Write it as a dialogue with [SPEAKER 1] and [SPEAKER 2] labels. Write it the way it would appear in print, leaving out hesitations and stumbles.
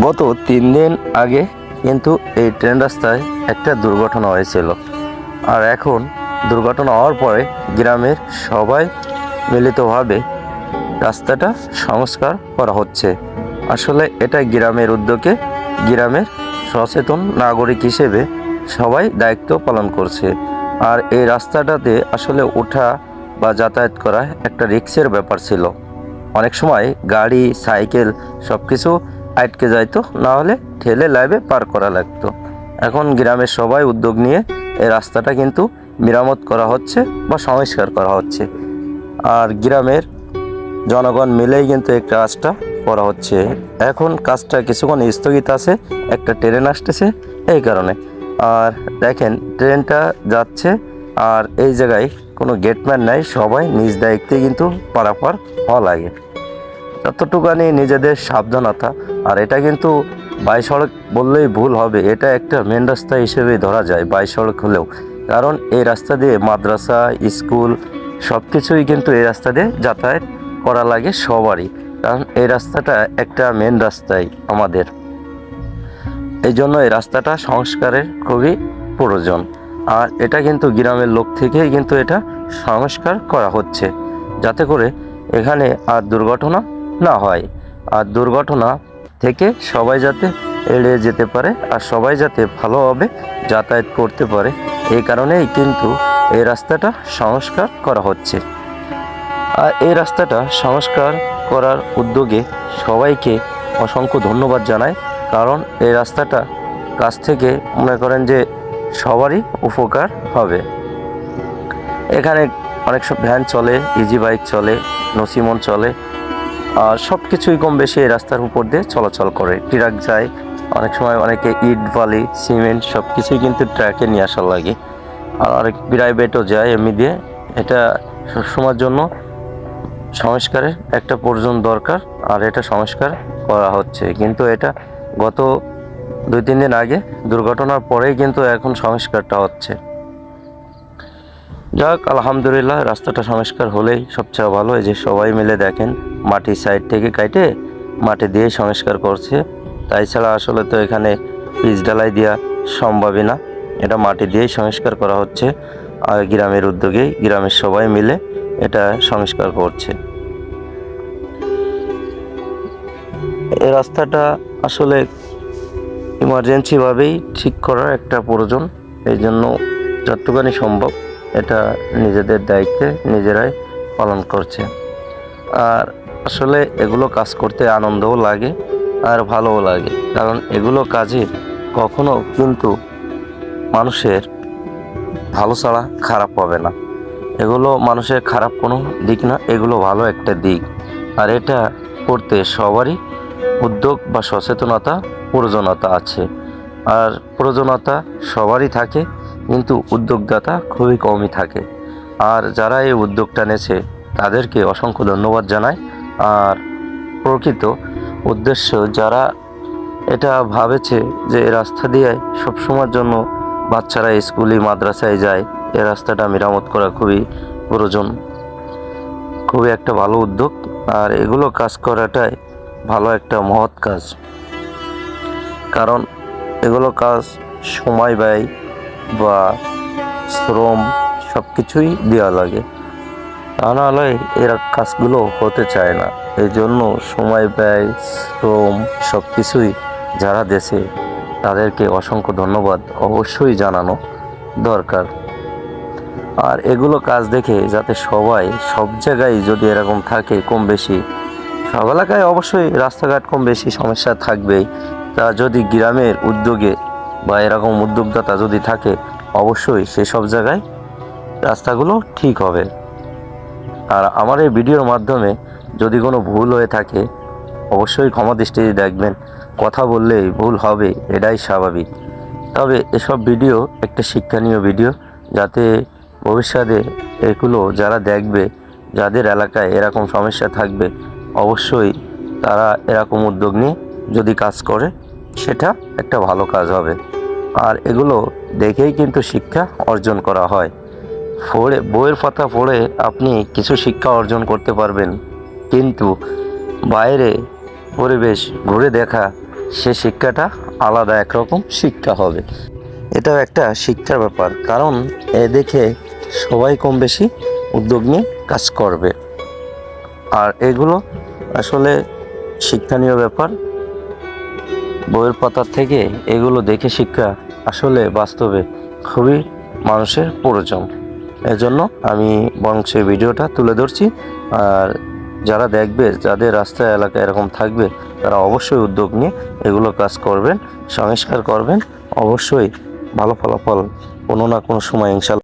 [SPEAKER 1] গত 3 দিন আগে কিন্তু এই ট্রেন রাস্তায় একটা দুর্ঘটনা হয়েছিল। আর এখন দুর্ঘটনা হওয়ার পরে গ্রামের সবাই মিলিতভাবে রাস্তাটা সংস্কার করা হচ্ছে। আসলে এটা গ্রামের উদ্যোগে গ্রামের সচেতন নাগরিক হিসেবে সবাই দায়িত্ব পালন করছে। আর এই রাস্তাটাতে আসলে ওঠা বা যাতায়াত করা একটা রিস্কের ব্যাপার ছিল। অনেক সময় গাড়ি সাইকেল সব কিছু আটকে যাইতো, না হলে ঠেলে লাইভে পার করা লাগতো। এখন গ্রামের সবাই উদ্যোগ নিয়ে এই রাস্তাটা কিন্তু মেরামত করা হচ্ছে বা সংস্কার করা হচ্ছে। আর গ্রামের জনগণ মিলেই কিন্তু এই কাজটা করা হচ্ছে। এখন কাজটা কিছুক্ষণ স্থগিত আছে, একটা ট্রেন আসতেছে এই কারণে। আর দেখেন ট্রেনটা যাচ্ছে, আর এই জায়গায় কোনো গেটম্যান নাই, সবাই নিজ দায়িত্বে কিন্তু পারাপার হওয়া লাগে। যতটুকানি নিজেদের সাবধানতা। আর এটা কিন্তু বাই সড়ক বললেই ভুল হবে, এটা একটা মেন রাস্তা হিসেবেই ধরা যায় বাই সড়ক হলেও। কারণ এই রাস্তা দিয়ে মাদ্রাসা স্কুল সব কিছুই কিন্তু এই রাস্তা দিয়ে যাতায়াত করা লাগে সবারই। কারণ এই রাস্তাটা একটা মেন রাস্তাই আমাদের, এই জন্য এই রাস্তাটা সংস্কারের খুবই প্রয়োজন। আর এটা কিন্তু গ্রামের লোক থেকেই কিন্তু এটা সংস্কার করা হচ্ছে, যাতে করে এখানে আর দুর্ঘটনা না হয়। আর দুর্ঘটনা থেকে সবাই যাতে এড়িয়ে যেতে পারে আর সবাই যাতে ভালোভাবে যাতায়াত করতে পারে, এই কারণেই কিন্তু এই রাস্তাটা সংস্কার করা হচ্ছে। আর এই রাস্তাটা সংস্কার করার উদ্যোগে সবাইকে অসংখ্য ধন্যবাদ জানাই। কারণ এই রাস্তাটা কাছ থেকে মনে করেন যে সবারই উপকার হবে। এখানে অনেক সব ভ্যান চলে, ইজি বাইক চলে, নসিমন চলে, আর সব কিছুই কম বেশি এই রাস্তার উপর দিয়ে চলাচল করে। ট্রাক যায়, অনেক সময় অনেকে ইট বালি সিমেন্ট সব কিছুই কিন্তু ট্রাকে নিয়ে আসা লাগে। আর অনেক প্রাইভেটও যায় এমনি দিয়ে। এটা সবসময়ের জন্য সংস্কারের একটা প্রয়োজন দরকার, আর এটা সংস্কার করা হচ্ছে। কিন্তু এটা গত 2-3 দিন আগে দুর্ঘটনার পরেই কিন্তু এখন সংস্কারটা হচ্ছে। যাক আলহামদুলিল্লাহ, রাস্তাটা সংস্কার হলেই সবচেয়ে ভালো। এই যে সবাই মিলে দেখেন মাটি সাইড থেকে কাটে মাটি দিয়ে সংস্কার করছে। তাই ছাড়া আসলে তো এখানে পিচ ঢালাই দেওয়া সম্ভবই না, এটা মাটি দিয়েই সংস্কার করা হচ্ছে। আর গ্রামের উদ্যোগেই গ্রামের সবাই মিলে এটা সংস্কার করছে। এই রাস্তাটা আসলে ইমার্জেন্সিভাবেই ঠিক করার একটা প্রয়োজন। এই জন্য যতটুকুনি সম্ভব এটা নিজেদের দায়িত্বে নিজেরাই পালন করছে। আর আসলে এগুলো কাজ করতে আনন্দও লাগে আর ভালোও লাগে, কারণ এগুলো কাজে কখনো কিন্তু মানুষের ভালো ছাড়া খারাপ হবে না। এগুলো মানুষের খারাপ কোনো দিক না, এগুলো ভালো একটা দিক। আর এটা করতে সবারই উদ্যোগ বা সচেতনতা প্রয়োজনীয়তা আছে। আর প্রয়োজনীয়তা সবারই থাকে, কিন্তু উদ্যোগদাতা খুবই কমই থাকে। আর যারা এই উদ্যোগটা নেছে তাদেরকে অসংখ্য ধন্যবাদ জানাই। আর প্রকৃত উদ্দেশ্য যারা এটা ভাবেছে যে এই রাস্তা দিয়ে সবসময়ের জন্য বাচ্চারা স্কুলে মাদ্রাসায় যায়, এই রাস্তাটা মেরামত করা খুবই প্রয়োজন, খুবই একটা ভালো উদ্যোগ। আর এগুলো কাজ করাটাই ভালো একটা মহৎ কাজ, কারণ এগুলো কাজ সময় ব্যয় বা শ্রম সব কিছুই দেওয়া লাগে, তা নাহলে এর কাজগুলো হতে চায় না। এই জন্য সময় ব্যয় শ্রম সব কিছুই যারা দেশে, তাদেরকে অসংখ্য ধন্যবাদ অবশ্যই জানানো দরকার। আর এগুলো কাজ দেখে যাতে সবাই সব জায়গায় যদি এরকম থাকে কম বেশি, সব এলাকায় অবশ্যই রাস্তাঘাট কম বেশি সমস্যা থাকবেই। তা যদি গ্রামের উদ্যোগে বা এরকম উদ্যোগদাতা যদি থাকে, অবশ্যই সেসব জায়গায় রাস্তাগুলো ঠিক হবে। আর আমার এই ভিডিওর মাধ্যমে যদি কোনো ভুল হয়ে থাকে, অবশ্যই ক্ষমা দৃষ্টিতে দেখবেন। কথা বললেই ভুল হবে, এটাই স্বাভাবিক। তবে এসব ভিডিও একটা শিক্ষণীয় ভিডিও, যাতে ভবিষ্যতে এগুলো যারা দেখবে, যাদের এলাকায় এরকম সমস্যা থাকবে, অবশ্যই তারা এরকম উদ্যোগ নিয়ে যদি কাজ করে, সেটা একটা ভালো কাজ হবে। আর এগুলো দেখেই কিন্তু শিক্ষা অর্জন করা হয়। বইয়ের পাতা পড়ে আপনি কিছু শিক্ষা অর্জন করতে পারবেন, কিন্তু বাইরে পরিবেশ ঘুরে দেখা সে শিক্ষাটা আলাদা একরকম শিক্ষা হবে। এটাও একটা শিক্ষার ব্যাপার, কারণ এ দেখে সবাই কম বেশি উদ্যোগ নিয়ে কাজ করবে। আর এগুলো আসলে শিক্ষণীয় ব্যাপার। বইয়ের পাতার থেকে এগুলো দেখে শিক্ষা আসলে বাস্তবে খুবই মানুষের প্রয়োজন। এজন্য আমি বরং সেই ভিডিওটা তুলে ধরছি। আর যারা দেখবে, যাদের রাস্তায় এলাকায় এরকম থাকবে, তারা অবশ্যই উদ্যোগ নিয়ে এগুলো কাজ করবেন, সংস্কার করবেন। অবশ্যই ভালো ফলাফল কোনো না কোনো সময় ইনশাল্লাহ